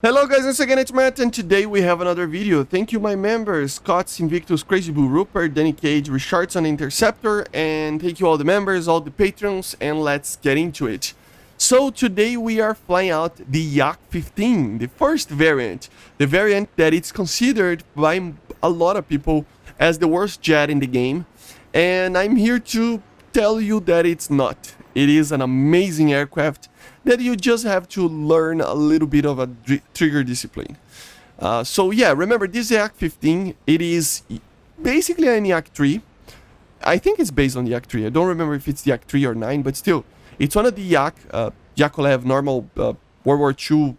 Hello guys, once again it's Matt, and today we have another video. Thank you my members, Scott's, Invictus, Crazy Blue, Rupert, Danny Cage, Richardson, Interceptor, and thank you all the members, all the patrons, and let's get into it. So today we are flying out the Yak-15, the first variant, the variant that it's considered by a lot of people as the worst jet in the game, and I'm here to tell you that it's not. It is an amazing aircraft that you just have to learn a little bit of a trigger discipline. So yeah, remember this Yak-15, it is basically an Yak-3. I think it's based on the Yak-3. I don't remember if it's the Yak-3 or 9, but still, it's one of the Yakolev normal World War II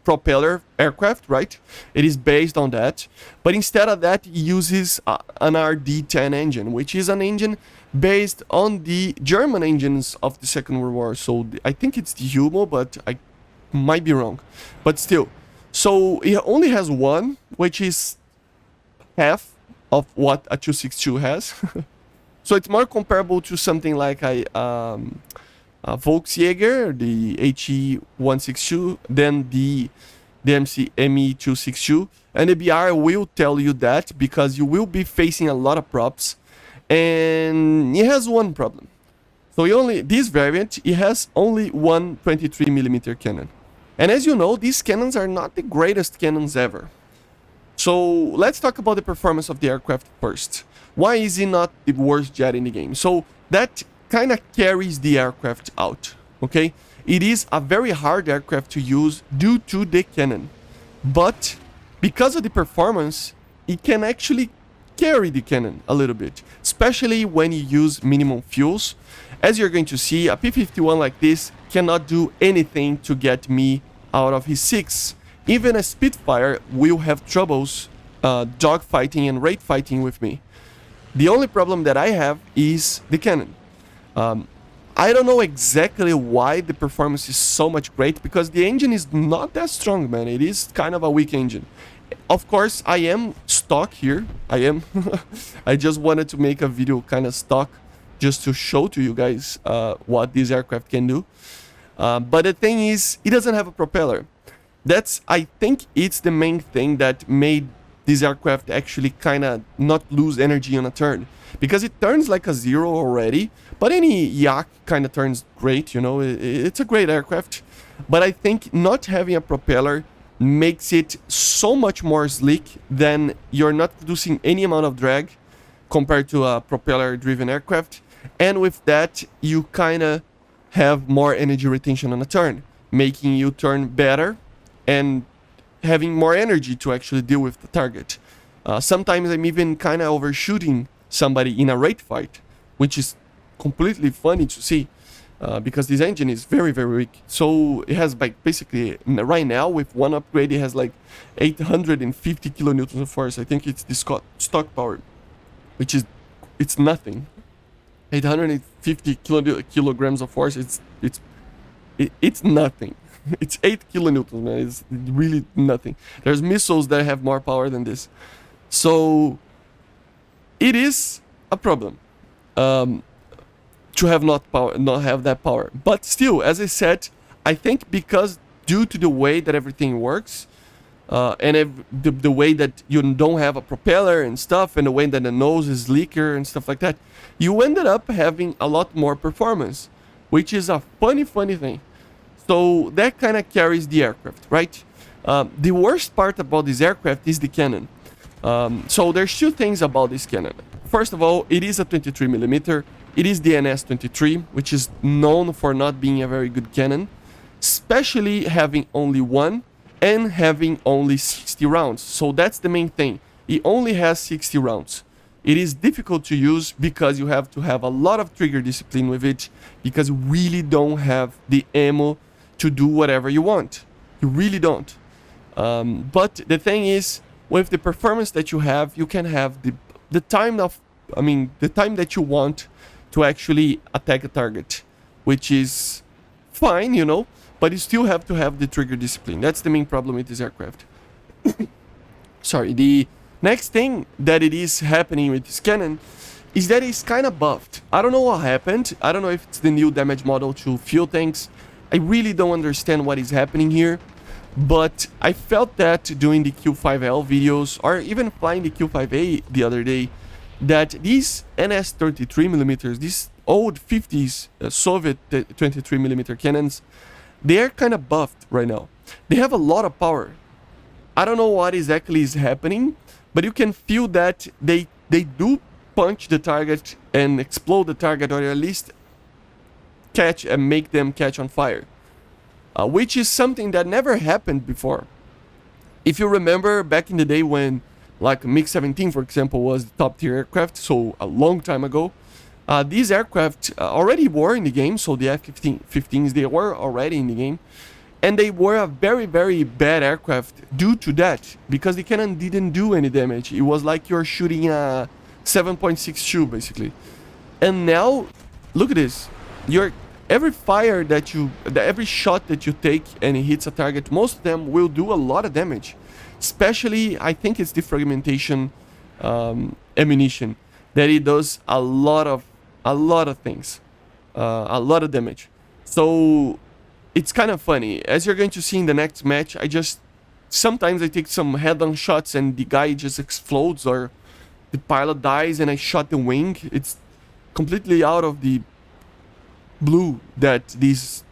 propeller aircraft, right? It is based on that, but instead of that, it uses an RD-10 engine, which is an engine based on the German engines of the Second World War. So I think it's the Humo, but I might be wrong. But still, so it only has one, which is half of what a 262 has. So it's more comparable to something like a Volksjäger, the HE-162, than the ME-262. And the BR will tell you that because you will be facing a lot of props. And it has one problem. So this variant, it has only one 23mm cannon. And as you know, these cannons are not the greatest cannons ever. So let's talk about the performance of the aircraft first. Why is it not the worst jet in the game? So that kind of carries the aircraft out, okay? It is a very hard aircraft to use due to the cannon. But because of the performance, it can actually carry the cannon a little bit, especially when you use minimum fuels. As you're going to see, a P-51 like this cannot do anything to get me out of his 6. Even a Spitfire will have troubles dogfighting and raid fighting with me. The only problem that I have is the cannon. I don't know exactly why the performance is so much great, because the engine is not that strong, man. It is kind of a weak engine. Of course, I am stock here. I am. I just wanted to make a video kind of stock just to show to you guys what this aircraft can do. But the thing is, it doesn't have a propeller. I think it's the main thing that made this aircraft actually kind of not lose energy on a turn. Because it turns like a 0 already, but any Yak kind of turns great, you know. It's a great aircraft. But I think not having a propeller makes it so much more sleek than you're not producing any amount of drag compared to a propeller-driven aircraft. And with that, you kind of have more energy retention on a turn, making you turn better and having more energy to actually deal with the target. Sometimes I'm even kind of overshooting somebody in a raid fight, which is completely funny to see. Because this engine is very, very weak. So it has like basically right now with one upgrade, it has like 850 kilonewtons of force. I think it's the stock power, which is it's nothing. 850 kilograms of force. It's nothing. It's 8 kilonewtons, man. It's really nothing. There's missiles that have more power than this. So it is a problem. To have not have that power. But still, as I said, I think because due to the way that everything works, and the way that you don't have a propeller and stuff, and the way that the nose is sleeker and stuff like that, you ended up having a lot more performance, which is a funny thing. So that kind of carries the aircraft, right? The worst part about this aircraft is the cannon. So there's two things about this cannon. First of all, it is a 23mm. It is the NS-23, which is known for not being a very good cannon, especially having only one and having only 60 rounds. So that's the main thing. It only has 60 rounds. It is difficult to use because you have to have a lot of trigger discipline with it, because you really don't have the ammo to do whatever you want. You really don't. But the thing is, with the performance that you have, you can have the time that you want to actually attack a target, which is fine, you know, but you still have to have the trigger discipline. That's the main problem with this aircraft. Sorry, the next thing that it is happening with this cannon is that it's kind of buffed. I don't know what happened. I don't know if it's the new damage model to fuel tanks. I really don't understand what is happening here. But I felt that doing the Q5L videos, or even flying the Q5A the other day, that these NS 33mm, these old 50s Soviet 23mm cannons, they are kind of buffed right now. They have a lot of power. I don't know what exactly is happening, but you can feel that they do punch the target and explode the target, or at least catch and make them catch on fire. Which is something that never happened before. If you remember back in the day when like MiG-17, for example, was the top tier aircraft, so a long time ago, these aircraft already were in the game, so the F-15s, they were already in the game, and they were a very, very bad aircraft due to that, because the cannon didn't do any damage. It was like you're shooting a 7.62 basically. And now, look at this. Every shot that you take and it hits a target, most of them will do a lot of damage. Especially, I think it's the fragmentation ammunition, that it does a lot of things, a lot of damage. So it's kind of funny. As you're going to see in the next match, sometimes I take some head-on shots and the guy just explodes, or the pilot dies and I shot the wing. It's completely out of the blue that this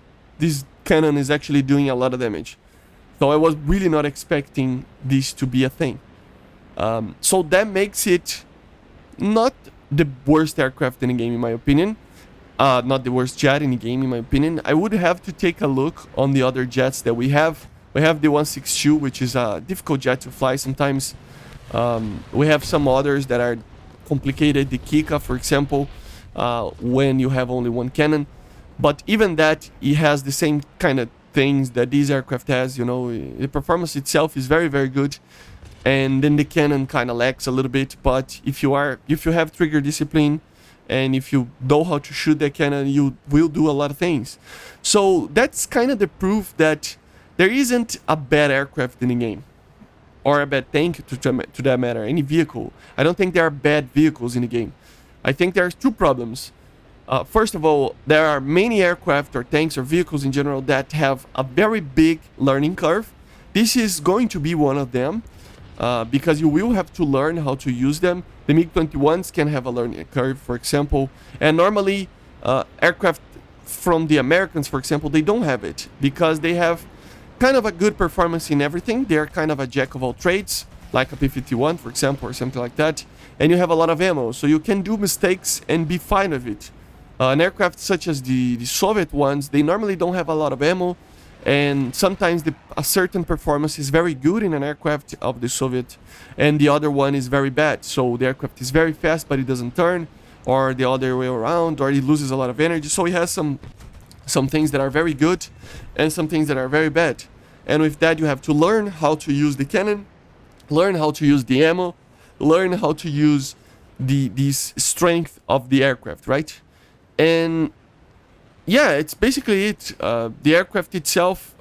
cannon is actually doing a lot of damage. So I was really not expecting this to be a thing. So that makes it not the worst aircraft in the game, in my opinion. Not the worst jet in the game, in my opinion. I would have to take a look on the other jets that we have. We have the 162, which is a difficult jet to fly sometimes. We have some others that are complicated. The Kika, for example, when you have only one cannon. But even that, it has the same kind of things that this aircraft has. You know, the performance itself is very, very good, and then the cannon kind of lacks a little bit. But if you have trigger discipline, and if you know how to shoot that cannon, you will do a lot of things. So that's kind of the proof that there isn't a bad aircraft in the game, or a bad tank to that matter, any vehicle. I don't think there are bad vehicles in the game. I think there's two problems. First of all, there are many aircraft or tanks or vehicles in general that have a very big learning curve. This is going to be one of them, because you will have to learn how to use them. The MiG-21s can have a learning curve, for example, and normally aircraft from the Americans, for example, they don't have it, because they have kind of a good performance in everything. They're kind of a jack of all trades, like a P-51, for example, or something like that, and you have a lot of ammo, so you can do mistakes and be fine with it. An aircraft such as the Soviet ones, they normally don't have a lot of ammo, and sometimes a certain performance is very good in an aircraft of the Soviet, and the other one is very bad. So the aircraft is very fast, but it doesn't turn, or the other way around, or it loses a lot of energy. So it has some things that are very good, and some things that are very bad. And with that, you have to learn how to use the cannon, learn how to use the ammo, learn how to use this strength of the aircraft, right? And yeah, it's basically it. The aircraft itself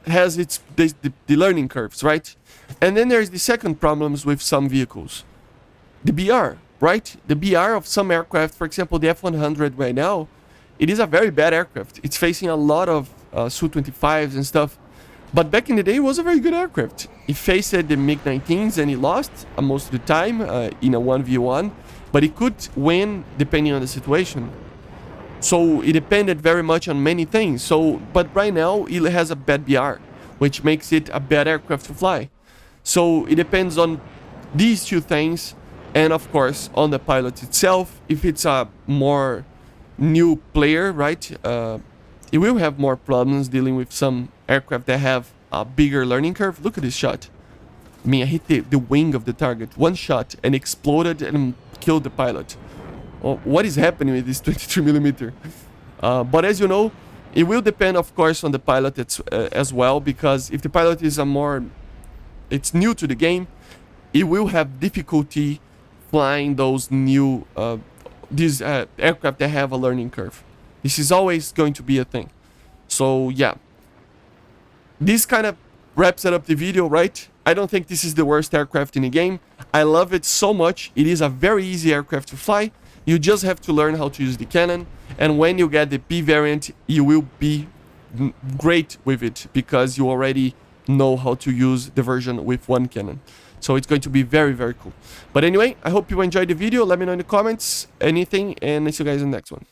has the learning curves, right? And then there's the second problems with some vehicles. The BR, right? The BR of some aircraft, for example, the F-100 right now, it is a very bad aircraft. It's facing a lot of Su-25s and stuff. But back in the day, it was a very good aircraft. It faced the MiG-19s and it lost most of the time in a 1v1. But it could win depending on the situation. So it depended very much on many things. But right now, it has a bad BR, which makes it a bad aircraft to fly. So it depends on these two things. And of course, on the pilot itself. If it's a more new player, right? It will have more problems dealing with some aircraft that have a bigger learning curve. Look at this shot. I mean, I hit the wing of the target. One shot and exploded and killed the pilot. Well, what is happening with this 23mm? But as you know, it will depend, of course, on the pilot as well. Because if the pilot is it's new to the game, it will have difficulty flying those new these aircraft that have a learning curve. This is always going to be a thing. So yeah, this kind of wraps it up the video, right? I don't think this is the worst aircraft in the game. I love it so much. It is a very easy aircraft to fly. You just have to learn how to use the cannon, and when you get the P variant, you will be great with it because you already know how to use the version with one cannon. So it's going to be very, very cool. But anyway, I hope you enjoyed the video. Let me know in the comments anything, and I'll see you guys in the next one.